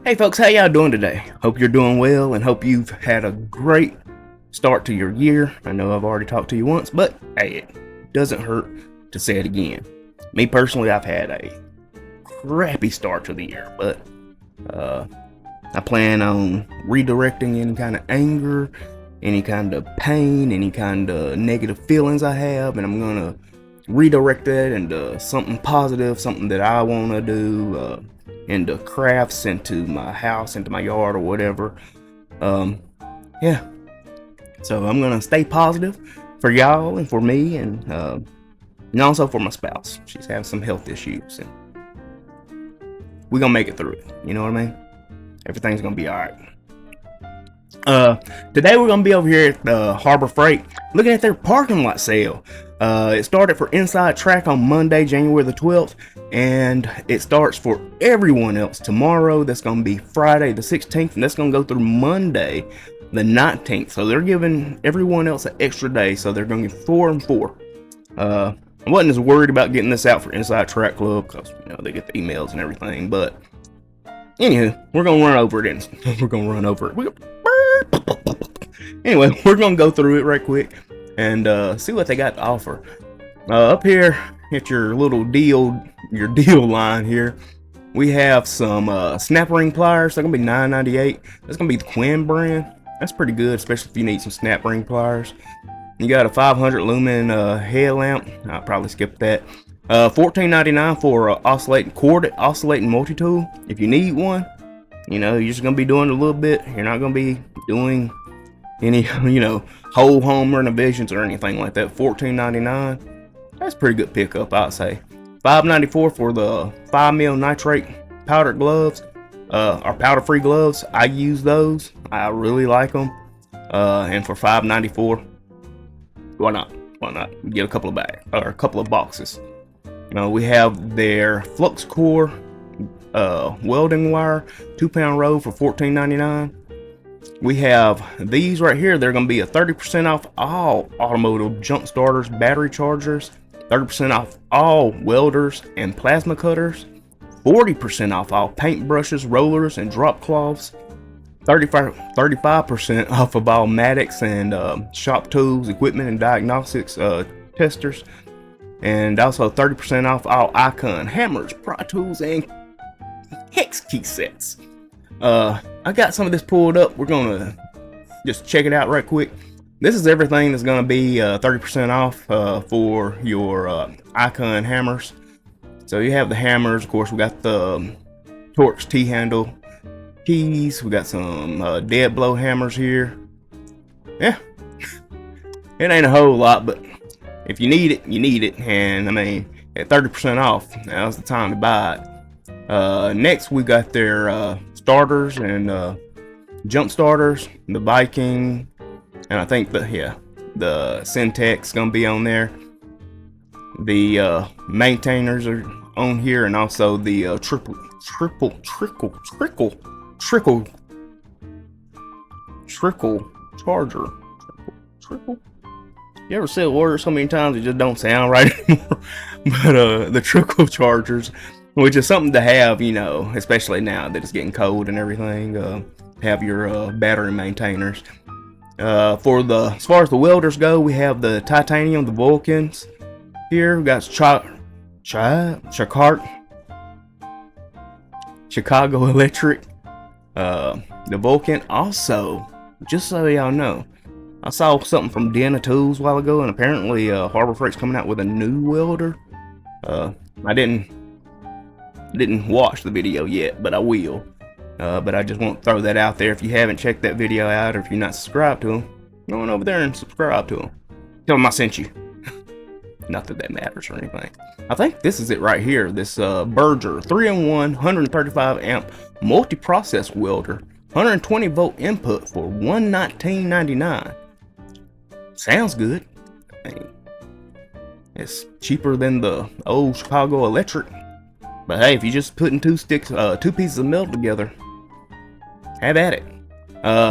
Hey folks, how y'all doing today? Hope you're doing well and hope you've had a great start to your year. I know I've already talked to you once, but hey, it doesn't hurt to say it again. Me personally, I've had a crappy start to the year, but I plan on redirecting any kind of anger, any kind of pain, any kind of negative feelings I have, and I'm gonna redirect that into something positive, something that I want to do, into crafts, into my house, into my yard, or whatever. Yeah. So I'm gonna stay positive for y'all and for me, and also for my spouse. She's having some health issues, and we're gonna make it through it. You know what I mean? Everything's gonna be all right. Today we're gonna be over here at Harbor Freight looking at their parking lot sale. It started for Inside Track on Monday, January the 12th, and it starts for everyone else tomorrow. That's gonna be Friday the 16th, and that's gonna go through Monday the 19th. So they're giving everyone else an extra day, so they're gonna get 4 and 4. I wasn't as worried about getting this out for Inside Track Club because they get the emails and everything, but anywho, we're gonna run over it. We're gonna run over it. Anyway, we're gonna go through it right quick and see what they got to offer. Up here at your little deal line here, we have some snap ring pliers. They're gonna be $9.98. That's gonna be the Quinn brand. That's pretty good, especially if you need some snap ring pliers. You got a 500 lumen headlamp. I'll probably skip that. $14.99 for corded oscillating multi-tool. If you need one, you're just gonna be doing a little bit. You're not gonna be doing any, whole home renovations or anything like that. $14.99. That's a pretty good pickup, I'd say. $5.94 for the 5mm nitrate powdered gloves, or powder-free gloves. I use those. I really like them. And for $5.94, why not? Why not? Get a couple of bags or a couple of boxes. We have their flux core welding wire 2-pound roll for $14.99. We have these right here. They're going to be a 30% off all automotive jump starters, battery chargers, 30% off all welders and plasma cutters, 40% off all paint brushes, rollers, and drop cloths, 35% off of all Maddox and shop tools, equipment, and diagnostics testers, and also 30% off all Icon hammers, pry tools, and hex key sets. I got some of this pulled up. We're gonna just check it out right quick. This is everything that's gonna be 30% off for your Icon hammers. So you have the hammers, of course. We got the Torx T-handle keys. We got some dead blow hammers here. Yeah, it ain't a whole lot, but if you need it, you need it. And I mean, at 30% off, now's the time to buy it. Next, we got their starters and jump starters, the Viking, and I think the Syntex gonna be on there. The maintainers are on here, and also the trickle charger. Trickle. You ever say a word so many times it just don't sound right anymore? But the trickle chargers, which is something to have, especially now that it's getting cold and everything. Have your battery maintainers. As far as the welders go, we have the titanium, the Vulcans. Here we got Chicago Electric, the Vulcan. Also, just so y'all know, I saw something from Den of Tools a while ago, and apparently Harbor Freight's coming out with a new welder. I didn't watch the video yet, but I will. But I just want to throw that out there. If you haven't checked that video out, or if you're not subscribed to them, go on over there and subscribe to them. Tell them I sent you. Not that matters or anything. I think this is it right here. This Berger 3-in-1 135 amp multi-process welder, 120 volt input for $119.99. Sounds good. I mean, it's cheaper than the old Chicago Electric. But hey, if you're just putting two pieces of metal together, have at it.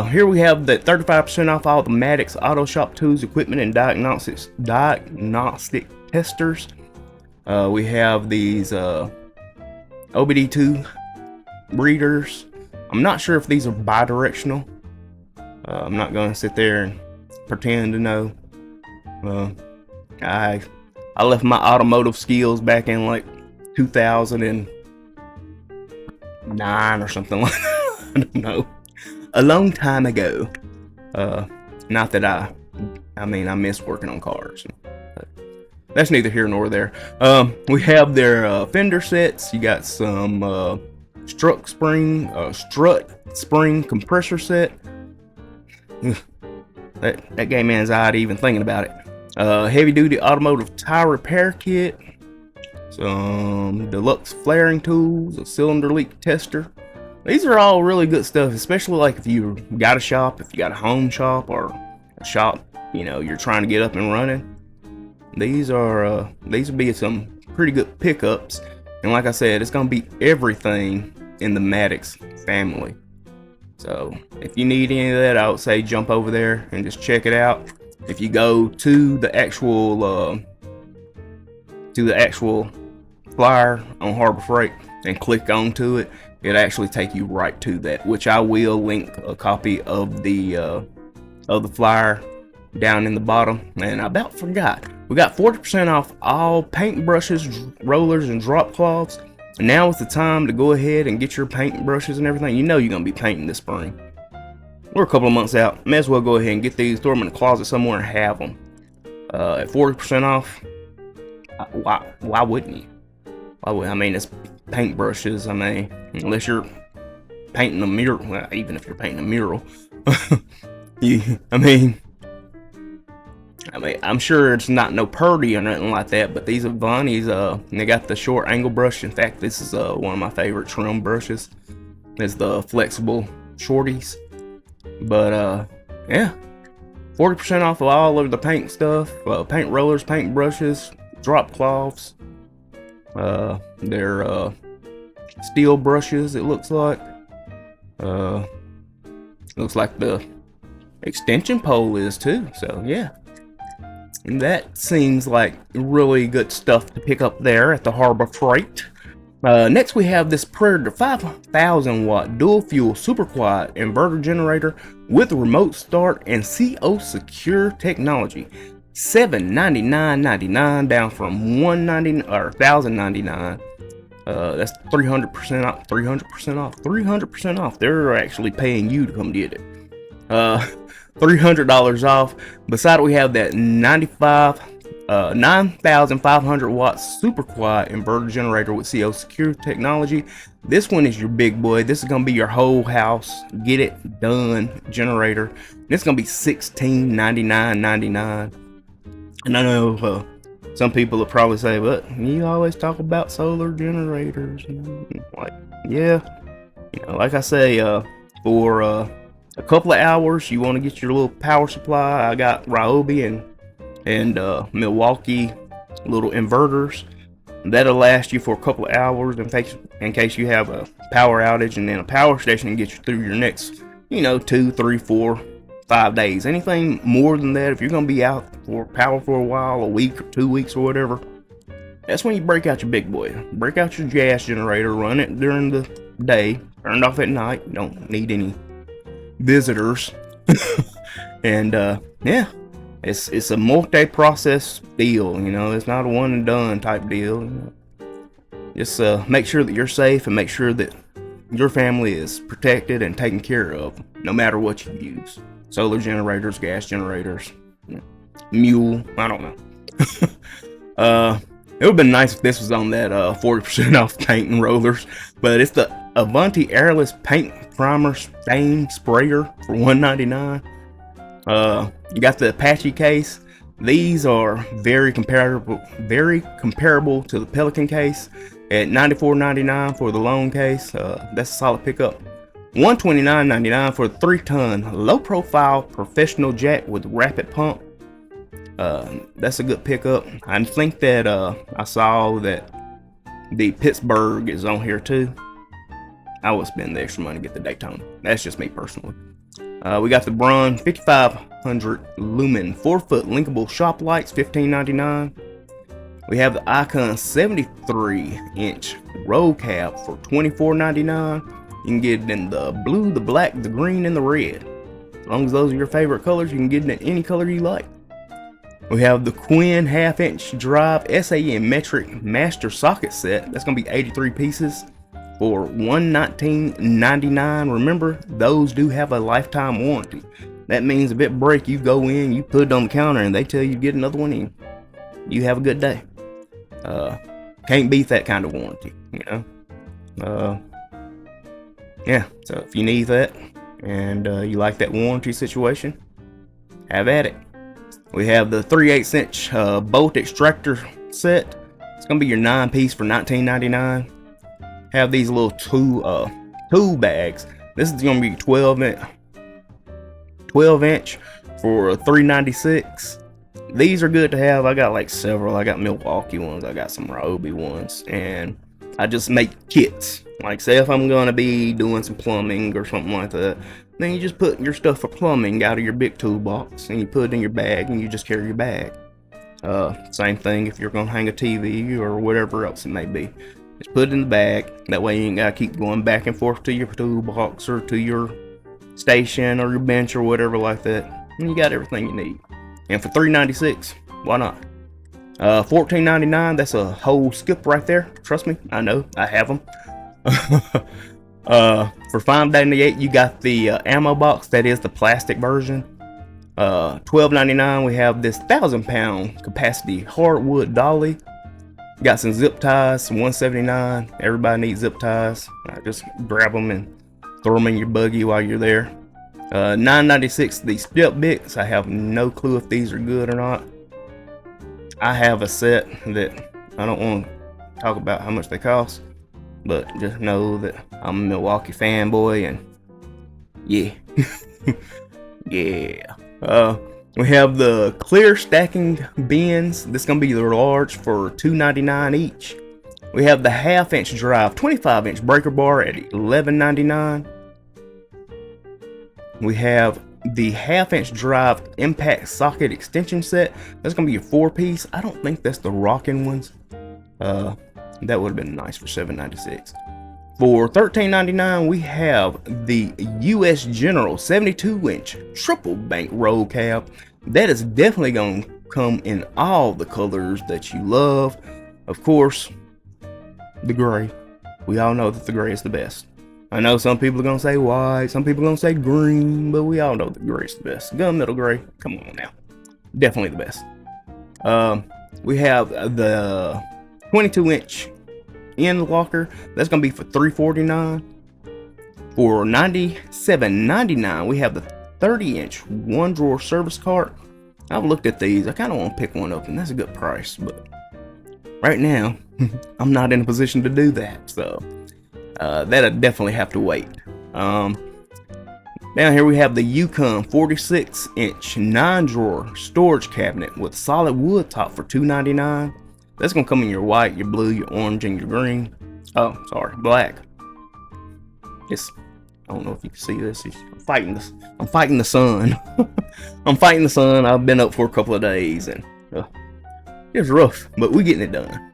Here we have the 35% off all the Maddox auto shop tools, equipment, and diagnostic testers. We have these OBD2 breeders, I'm not sure if these are bi-directional. I'm not going to sit there and pretend to know. I left my automotive skills back in like 2009 or something like that. I don't know. A long time ago. Not that I miss working on cars. But that's neither here nor there. We have their fender sets. You got some strut spring compressor set. That gave me anxiety even thinking about it. Heavy duty automotive tire repair kit. Some deluxe flaring tools, a cylinder leak tester. These are all really good stuff, especially like if you got a shop, if you got a home shop or a shop, you're trying to get up and running. These will be some pretty good pickups. And like I said, it's gonna be everything in the Maddox family. So if you need any of that, I would say jump over there and just check it out. If you go to the actual flyer on Harbor Freight and click onto it, it'll actually take you right to that, which I will link a copy of the flyer down in the bottom. And I about forgot, we got 40% off all paint brushes, rollers, and drop cloths. And now is the time to go ahead and get your paint brushes and everything. You're gonna be painting this spring. We're a couple of months out. May as well go ahead and get these, throw them in the closet somewhere and have them. At 40% off, why wouldn't you? It's paint brushes. Unless you're painting a mural. Well, even if you're painting a mural, I'm sure it's not no purdy or nothing like that. But these are Bonnie's. They got the short angle brush. In fact, this is one of my favorite trim brushes. It's the flexible shorties. But yeah, 40% off of all of the paint stuff, paint rollers, paint brushes, drop cloths. They're steel brushes, it looks like. Looks like the extension pole is too, so yeah. And that seems like really good stuff to pick up there at the Harbor Freight. Next we have this Predator 5,000 watt dual fuel super quiet inverter generator with remote start and CO secure technology. $799.99 down from $199 or $1,099. That's 300% off. 300% off. They're actually paying you to come get it. $300 off. Beside it, we have that 9,500 watt super quiet inverter generator with CO secure technology. This one is your big boy. This is gonna be your whole house get it done generator. This is gonna be $1699.99. And I know some people will probably say, but you always talk about solar generators. Like, yeah, like I say, for a couple of hours, you want to get your little power supply. I got Ryobi and Milwaukee little inverters. That'll last you for a couple of hours in case you have a power outage, and then a power station can get you through your next, 2, 3, 4, 5 days. Anything more than that, if you're going to be out for power for a while, a week or 2 weeks or whatever, that's when you break out your big boy. Break out your gas generator, run it during the day, turn it off at night. You don't need any visitors. And yeah, it's a multi-process deal. It's not a one and done type deal. Just make sure that you're safe and make sure that your family is protected and taken care of, no matter what you use. Solar generators, gas generators, mule, I don't know. It would have been nice if this was on that 40% off paint and rollers, but it's the Avanti airless paint primer stain sprayer for $199. You got the Apache case. These are very comparable to the Pelican case at $94.99 for the long case. That's a solid pickup. $129.99 for a 3-ton low-profile professional jack with rapid pump. That's a good pickup. I think that I saw that the Pittsburgh is on here too. I would spend the extra money to get the Daytona. That's just me personally. We got the Braun 5500 lumen 4-foot linkable shop lights, $15.99. We have the Icon 73-inch roll cab for $24.99. You can get it in the blue, the black, the green, and the red. As long as those are your favorite colors, you can get it in any color you like. We have the Quinn half-inch drive SAM metric master socket set. That's going to be 83 pieces for $119.99. Remember, those do have a lifetime warranty. That means if it breaks, you go in, you put it on the counter, and they tell you to get another one in. You have a good day. Can't beat that kind of warranty, you know. Yeah, so if you need that and you like that warranty situation, have at it. We have the 3/8 inch bolt extractor set. It's gonna be your 9-piece for $19.99. Have these little tool bags. This is gonna be 12 inch for $3.96. These are good to have. I got like several. I got Milwaukee ones, I got some Ryobi ones, and I just make kits. Like, say if I'm gonna be doing some plumbing or something like that, then you just put your stuff for plumbing out of your big toolbox and you put it in your bag and you just carry your bag. Same thing if you're gonna hang a TV or whatever else it may be. Just put it in the bag. That way you ain't gotta keep going back and forth to your toolbox or to your station or your bench or whatever like that. And you got everything you need. And for $3.96, why not? $14.99, that's a whole skip right there. Trust me, I know, I have them. For $5.98, you got the ammo box. That is the plastic version. $12.99, we have this 1,000-pound capacity hardwood dolly. Got some zip ties, $179. Everybody needs zip ties. Just grab them and throw them in your buggy while you're there. $9.96, the step bits. I have no clue if these are good or not. I have a set that I don't want to talk about how much they cost, but just know that I'm a Milwaukee fanboy, and yeah. Yeah. We have the clear stacking bins. This is gonna be the large for $2.99 each. We have the half-inch drive 25-inch breaker bar at $11.99. We have the half-inch drive impact socket extension set. That's gonna be a 4-piece. I don't think that's the rocking ones. That would have been nice for $7.96. For $13.99, we have the US General 72-inch triple bank roll cab. That is definitely gonna come in all the colors that you love. Of course, the gray. We all know that the gray is the best. I know some people are gonna say white, some people are gonna say green, but we all know the gray is the best. Gunmetal gray, come on now, definitely the best. We have the 22-inch end locker. That's gonna be for $349. For $97.99, we have the 30-inch one drawer service cart. I've looked at these. I kind of want to pick one up, and that's a good price, but right now I'm not in a position to do that, so that'll definitely have to wait. Down here we have the Yukon 46-inch 9-drawer storage cabinet with solid wood top for $2.99. That's gonna come in your white, your blue, your orange, and your green. Oh, sorry, black. I don't know if you can see this. I'm fighting this. I'm fighting the sun. I'm fighting the sun. I've been up for a couple of days, and it's rough, but we're getting it done.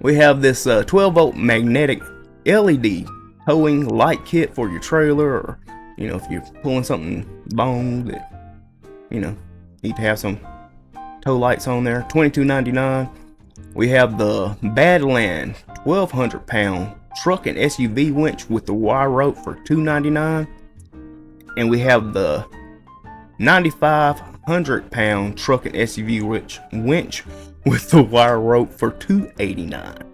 We have this 12-volt magnetic LED towing light kit for your trailer, or if you're pulling something long that need to have some tow lights on there. $22.99. We have the Badland 1,200-pound truck and SUV winch with the wire rope for $2.99. And we have the 9,500-pound truck and SUV winch with the wire rope for $2.89.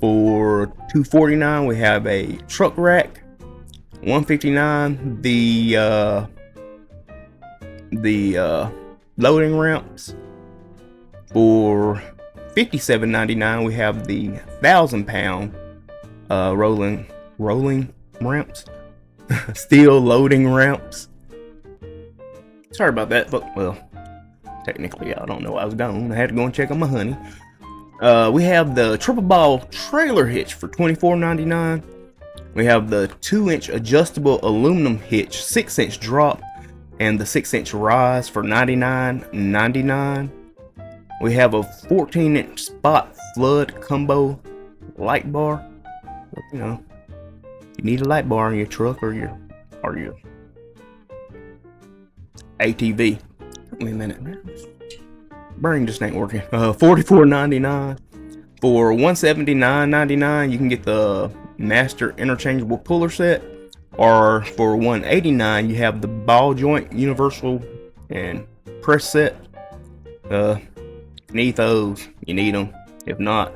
For $2.49, we have a truck rack. $1.59, the loading ramps. For $57.99, we have the 1,000-pound rolling ramps, steel loading ramps. Sorry about that, but well, technically I don't know where I was going. I had to go and check on my honey. We have the triple ball trailer hitch for $24.99. We have the 2-inch adjustable aluminum hitch, 6-inch drop, and the 6-inch rise for $99.99. We have a 14-inch spot flood combo light bar. need a light bar in your truck or your ATV. Wait a minute, brain just ain't working. $44.99. For $179.99, you can get the Master Interchangeable Puller Set, or for $189, you have the ball joint universal and press set. Need those? You need them. If not,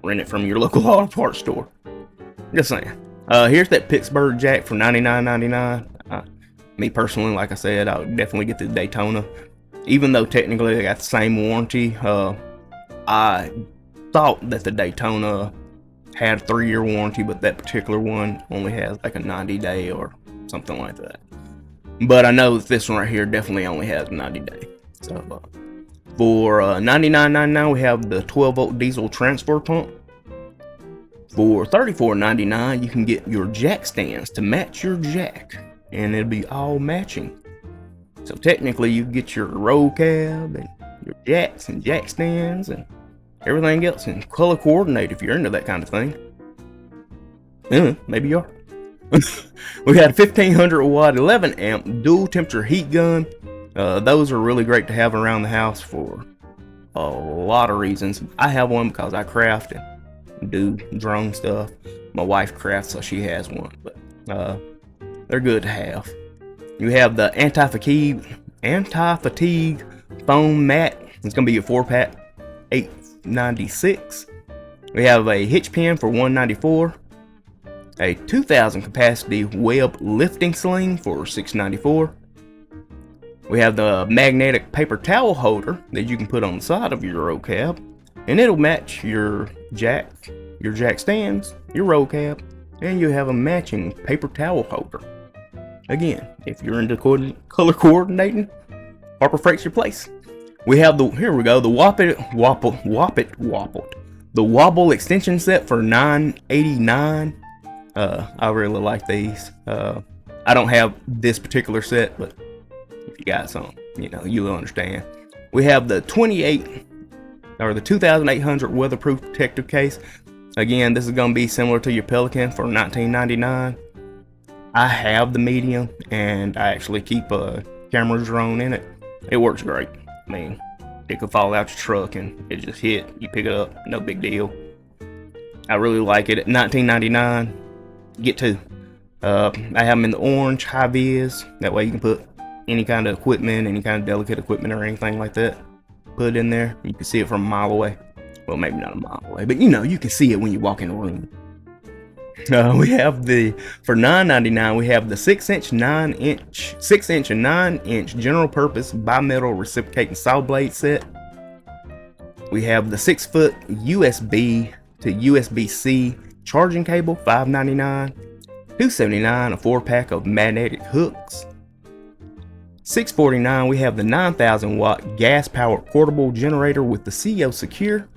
rent it from your local auto parts store. Just saying. Here's that Pittsburgh jack for $99.99. Me personally, like I said, I would definitely get the Daytona. Even though technically they got the same warranty, I thought that the Daytona had a 3-year warranty, but that particular one only has like a 90-day or something like that. But I know that this one right here definitely only has 90-day. So for $99.99, we have the 12-volt diesel transfer pump. For $34.99, you can get your jack stands to match your jack, and it'll be all matching. So technically, you get your roll cab and your jacks and jack stands and everything else in color coordinate if you're into that kind of thing. Maybe you are. We had a 1500 watt 11 amp dual temperature heat gun. Those are really great to have around the house for a lot of reasons. I have one because I craft and do drone stuff. My wife crafts, so she has one, but they're good to have. You have the anti-fatigue foam mat. It's gonna be a 4-pack, $8.96. We have a hitch pin for $1.94. A 2,000 capacity web lifting sling for $6.94. We have the magnetic paper towel holder that you can put on the side of your roll cab, and it'll match your jack stands, your roll cab, and you have a matching paper towel holder. Again, if you're into color coordinating, Harbor Freight's your place. We have the wobble extension set for $9.89. I really like these. I don't have this particular set, but if you got some, you'll understand. We have the 2800 weatherproof protective case. Again, this is going to be similar to your Pelican for $19.99. I have the medium, and I actually keep a camera drone in it. It works great. I mean, it could fall out your truck and it just hit. You pick it up, no big deal. I really like it. At $19.99, get two. I have them in the orange high vis. That way you can put any kind of equipment, any kind of delicate equipment or anything like that. Put it in there. You can see it from a mile away. Well, maybe not a mile away, but you can see it when you walk in the room. We have for $9.99, we have the 6-inch and 9-inch general purpose bimetal reciprocating saw blade set. We have the 6-foot USB to USB-C charging cable, $5.99. $2.79, a 4-pack of magnetic hooks. $6.49, we have the 9,000 watt gas powered portable generator with the CO Secure.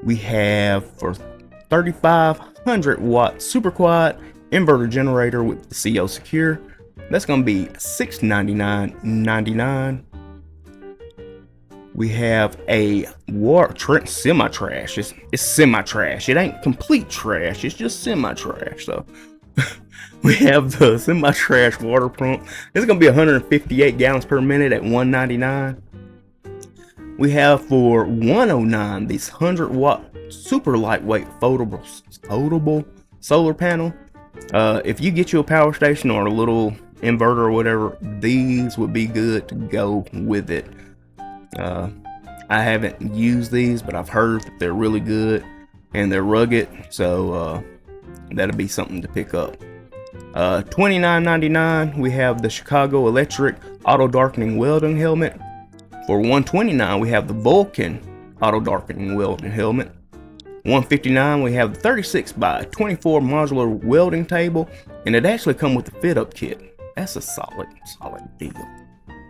We have for 3,500 watt super quad inverter generator with the CO Secure. That's going to be $699.99. We have a semi-trash. It's semi-trash. It ain't complete trash. It's just semi-trash. So we have the semi-trash water pump. It's going to be 158 gallons per minute at $199. We have for $109 this 100 watt super lightweight foldable solar panel. If you get you a power station or a little inverter or whatever, these would be good to go with it. I haven't used these, but I've heard that they're really good and they're rugged, so that'll be something to pick up. $29.99, we have the Chicago Electric auto darkening welding helmet. For $129, we have the Vulcan auto darkening welding helmet. $159, we have the 36 by 24 modular welding table, and it actually comes with the fit up kit. That's a solid deal.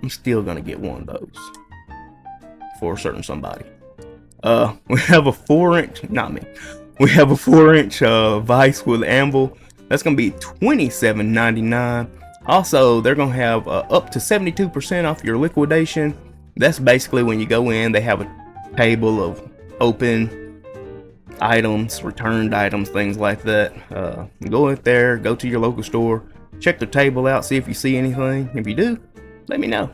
I'm still gonna get one of those for a certain somebody. We have a 4-inch, not me. We have a 4-inch vise with anvil. That's gonna be $27.99. Also, they're gonna have up to 72% off your liquidation. That's basically when you go in, they have a table of open items, returned items, things like that. Go in there, go to your local store, check the table out, see if you see anything. If you do, let me know.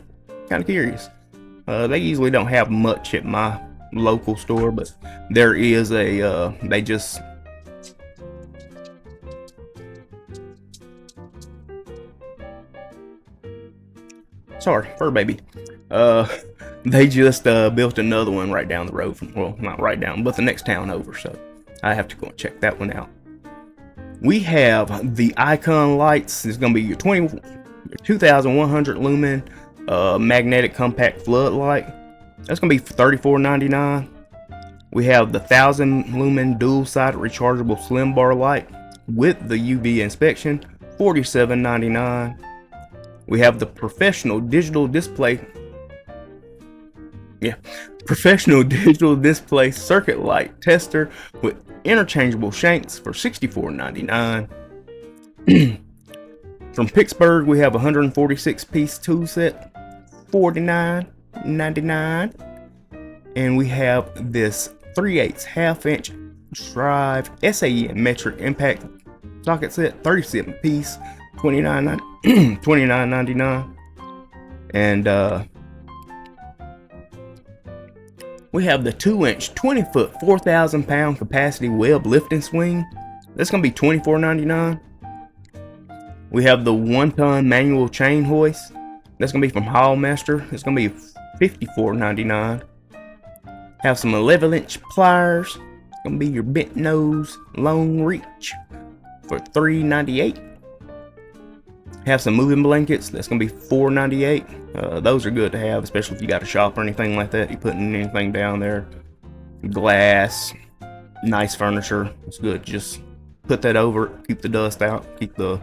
Kind of curious. They usually don't have much at my local store, but there is a they just sorry, fur baby. They just built another one right down the road from, well, not right down, but the next town over, so I have to go and check that one out. We have the Icon lights. It's going to be your 2100 lumen magnetic compact floodlight. That's going to be $34.99. We have the 1000 lumen dual sided rechargeable slim bar light with the UV inspection, $47.99. We have the professional digital display circuit light tester with interchangeable shanks for $64.99. From Pittsburgh, we have a 146 piece tool set, $49.99. And we have this 3/8 half-inch drive SAE metric impact socket set, 37 piece, $29.99. And we have the 2-inch 20-foot 4,000 pound capacity web lifting swing. That's gonna be $24.99. We have the 1-ton manual chain hoist. That's gonna be from Hallmaster. It's gonna be $54.99. Have some 11-inch pliers. It's gonna be your bent nose long reach for $3.98. Have some moving blankets. That's gonna be $4.98. Those are good to have, especially if you got a shop or anything like that. You're putting anything down there. Glass, nice furniture. It's good. Just put that over it, keep the dust out, keep the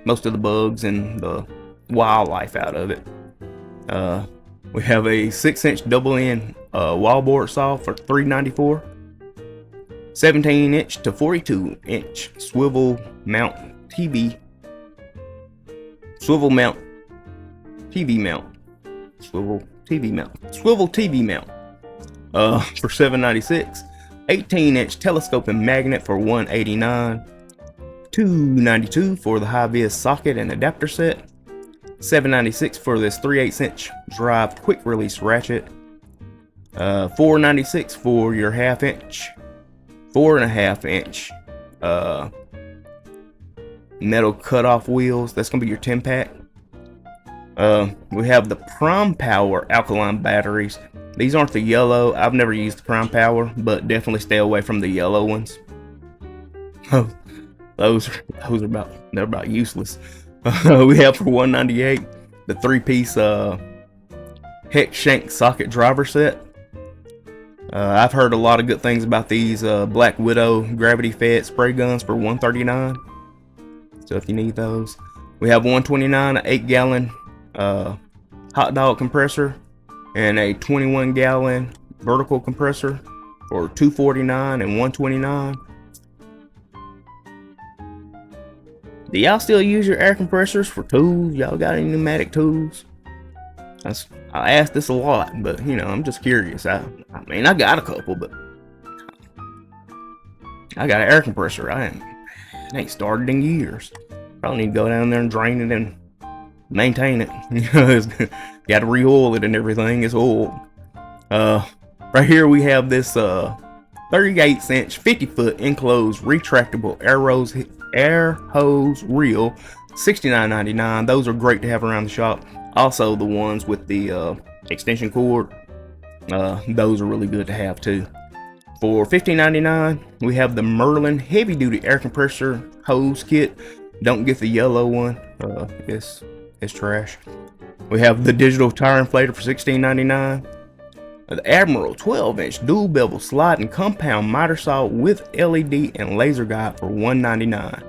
most of the bugs and the wildlife out of it. We have a 6-inch double end wallboard saw for $3.94. 17-inch to 42-inch swivel mount TV mount for $7.96. 18-inch telescoping magnet for $189. $2.92 for the high-vis socket and adapter set. $7.96 for this 3/8-inch drive quick release ratchet. $4.96 for your 4.5-inch metal cutoff wheels. That's gonna be your 10-pack. We have the Prime Power alkaline batteries. These aren't the yellow. I've never used the Prime Power, but definitely stay away from the yellow ones. Those are about useless. We have for $198 the 3-piece hex shank socket driver set. I've heard a lot of good things about these Black Widow gravity fed spray guns for $139. So if you need those, we have $129 an 8-gallon hot dog compressor and a 21-gallon vertical compressor for $249 and $129. Do y'all still use your air compressors for tools? Y'all got any pneumatic tools? I ask this a lot, but you know, I'm just curious. I mean, I got a couple, but I got an air compressor. It ain't started in years. Probably need to go down there and drain it and maintain it. Got to re-oil it and everything. It's old. Right here we have this 38-inch 50-foot enclosed retractable air hose reel, $69.99. Those are great to have around the shop. Also the ones with the extension cord, those are really good to have too. For $15.99 we have the Merlin heavy duty air compressor hose kit. Don't get the yellow one, it's trash. We have the digital tire inflator for $16.99. The Admiral 12-inch dual bevel sliding compound miter saw with LED and laser guide for $199.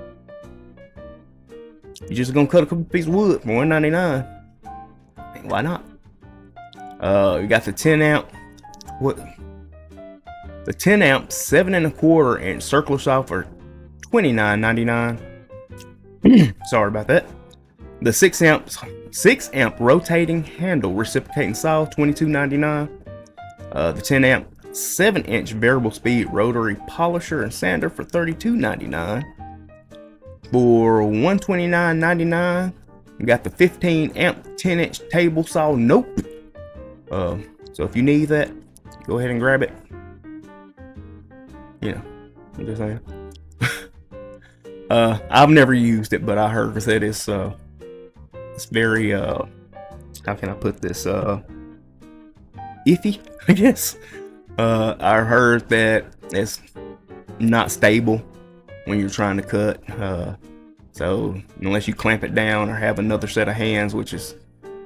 You're just gonna cut a couple pieces of wood for $199. Why not? We got the 10 amp 7 1/4 inch circular saw for $29.99. Sorry about that. The 6 amp rotating handle reciprocating saw, $22.99. The 10 amp 7-inch variable speed rotary polisher and sander for $32.99. For $129.99, we got the 15 amp 10-inch table saw. Nope. So if you need that, go ahead and grab it. You know, I'm just saying. I've never used it, but I heard that it's very how can I put this, iffy, I guess. I heard that it's not stable when you're trying to cut, so unless you clamp it down or have another set of hands, which is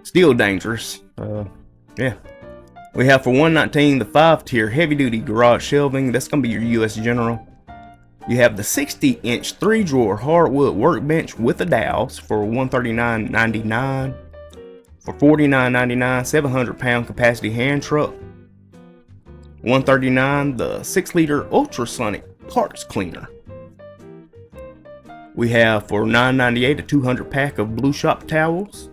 still dangerous. Yeah, we have for $119 the 5-tier heavy-duty garage shelving. That's gonna be your US General. You have the 60-inch 3-drawer hardwood workbench with a dowels for $139.99. For $49.99, 700-pound capacity hand truck. $139, the 6-liter ultrasonic parts cleaner. We have for $9.98 a 200-pack of Blue Shop towels.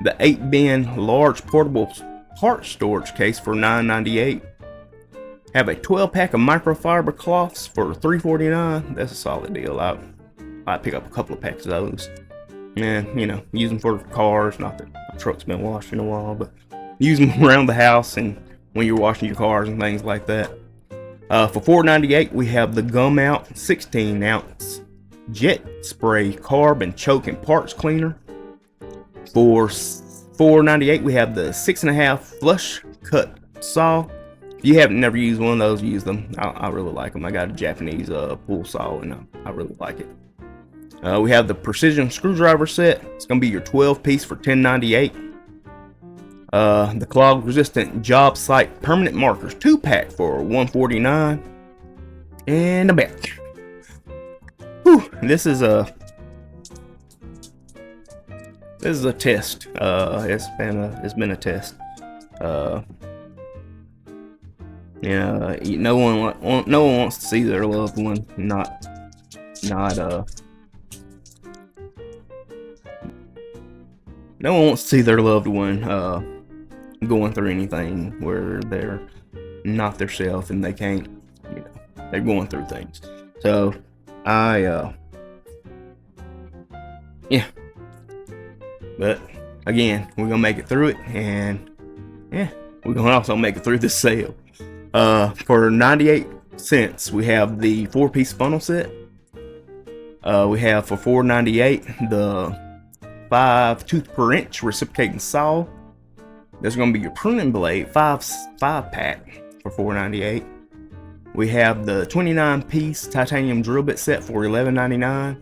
The 8-bin large portable parts storage case for $9.98. Have a 12-pack of microfiber cloths for $3.49. That's a solid deal. I'd pick up a couple of packs of those. And, you know, use them for cars. Not that my truck's been washed in a while, but use them around the house and when you're washing your cars and things like that. For $4.98, we have the Gum Out 16-ounce jet spray carb and choke and parts cleaner. For $4.98, we have the 6.5 flush cut saw. If you haven't never used one of those, use them. I really like them. I got a Japanese pool saw and I really like it. We have the precision screwdriver set. It's gonna be your 12-piece for $10.98. The clog resistant job site permanent markers 2-pack for $149. And a back. Whew, this is a test. It's been a test. Yeah, no one wants to see their loved one not no one wants to see their loved one going through anything where they're not themselves and they can't, you know, they're going through things. So yeah, but again, we're gonna make it through it, and yeah, we're gonna also make it through this sale. For 98 cents, we have the 4-piece funnel set. We have for $4.98 the 5 tooth per inch reciprocating saw. There's going to be your pruning blade 5-pack for $4.98. We have the 29-piece titanium drill bit set for $11.99.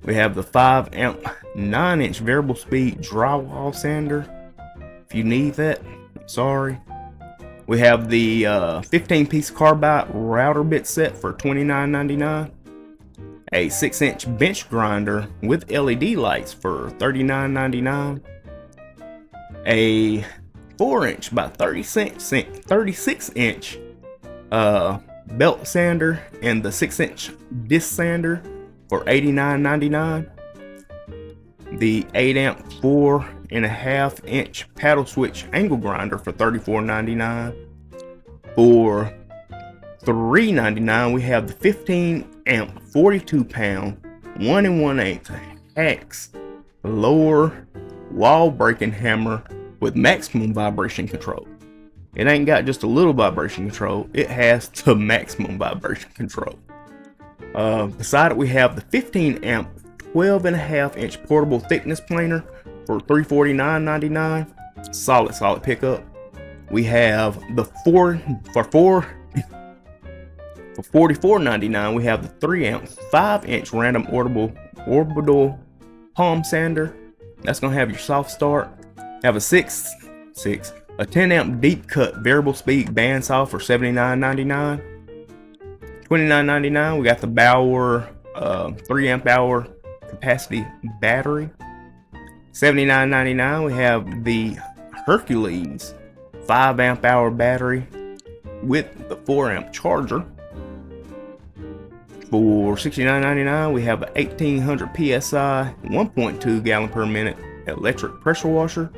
We have the 5-amp 9-inch variable speed drywall sander. If you need that, sorry. We have the 15-piece carbide router bit set for $29.99. A 6-inch bench grinder with LED lights for $39.99. A 4-inch by 36-inch belt sander and the 6-inch disc sander for $89.99. The 8-amp 4.5-inch paddle switch angle grinder for $34.99. For $3.99, we have the 15-amp 42-pound 1 1/8 hex lower wall breaking hammer with maximum vibration control. It ain't got just a little vibration control, it has the maximum vibration control. Beside it, we have the 15-amp 12.5-inch portable thickness planer for $349.99. Solid pickup. We have the for $44.99, we have the 3-amp 5-inch random orbital palm sander. That's gonna have your soft start. Have a 10-amp deep cut variable speed bandsaw for $79.99. $29.99, we got the Bauer 3-amp hour capacity battery. $79.99, we have the Hercules 5-amp hour battery with the 4-amp charger. For $69.99, we have an 1800 psi 1.2 gallon per minute electric pressure washer.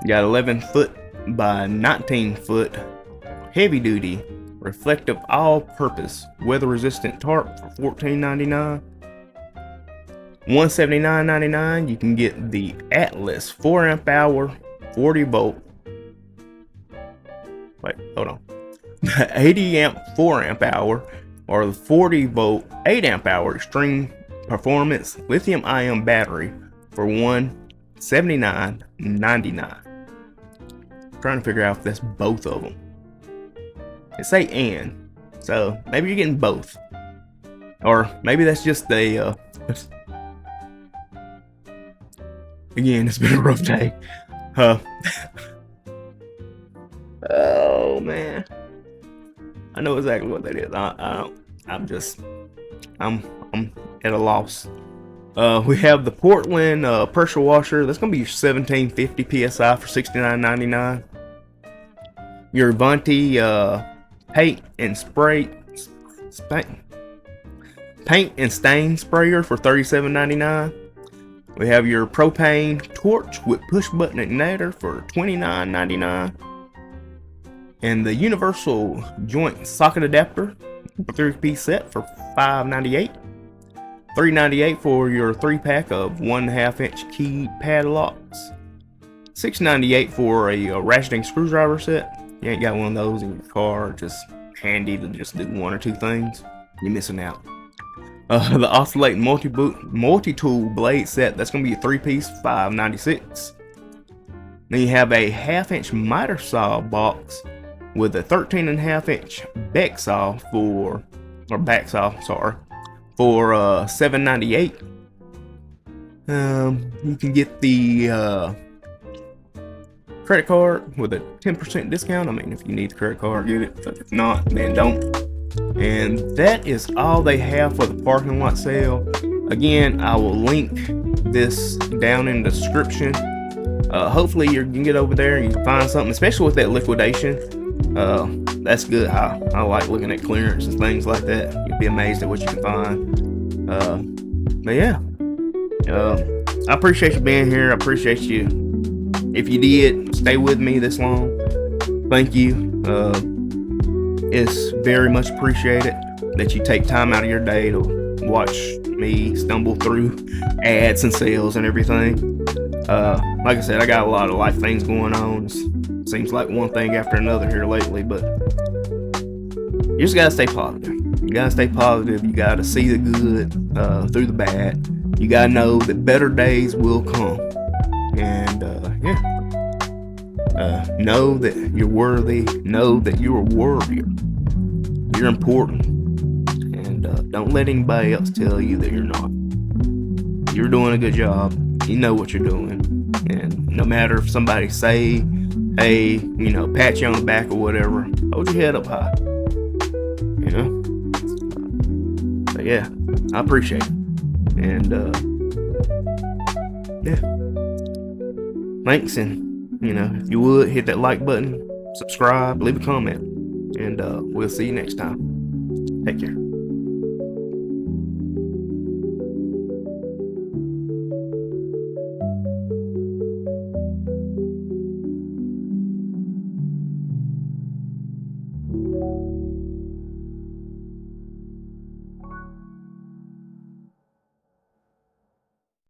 You got 11-foot by 19 foot heavy duty reflective all-purpose weather-resistant tarp for $14.99. $179.99. You can get the Atlas 4 amp hour 40 volt. Wait, hold on. The 80 amp 4 amp hour or the 40 volt 8 amp hour extreme performance lithium ion battery for $179.99. Trying to figure out if that's both of them. It say and, so maybe you're getting both, or maybe that's just the again, it's been a rough day. Oh man, I know exactly what that is. I'm at a loss. We have the Portland pressure washer. That's gonna be 1750 psi for $69.99. Your Venti paint and stain sprayer for $37.99. We have your propane torch with push button igniter for $29.99. And the universal joint socket adapter 3-piece set for $5.98. $3.98 for your 3-pack of 1.5 inch key padlocks. $6.98 for a ratcheting screwdriver set. You ain't got one of those in your car, just handy to just do one or two things, you're missing out. The Oscillate multi-tool blade set, that's going to be a 3-piece, $5.96. Then you have a 1/2 inch miter saw box with a 13.5 inch back saw for $7.98. You can get the credit card with a 10% discount. I mean, if you need the credit card, get it. But if not, then don't. And that is all they have for the parking lot sale. Again, I will link this down in the description. Hopefully you can get over there and you can find something, especially with that liquidation. That's good. I like looking at clearance and things like that. You'll be amazed at what you can find. But yeah, I appreciate you being here. I appreciate you. If you did stay with me this long, thank you. It's very much appreciated that you take time out of your day to watch me stumble through ads and sales and everything. Like I said, I got a lot of life things going on. It seems like one thing after another here lately, but you just gotta stay positive. You gotta stay positive. You gotta see the good through the bad. You gotta know that better days will come. And know that you're worthy. Know that you're a warrior. You're important. And don't let anybody else tell you that you're not. You're doing a good job. You know what you're doing. And no matter if somebody say, hey, pat you on the back or whatever, hold your head up high. But yeah, I appreciate it. And yeah. Thanks, and if you would hit that like button, subscribe, leave a comment, and we'll see you next time. Take care.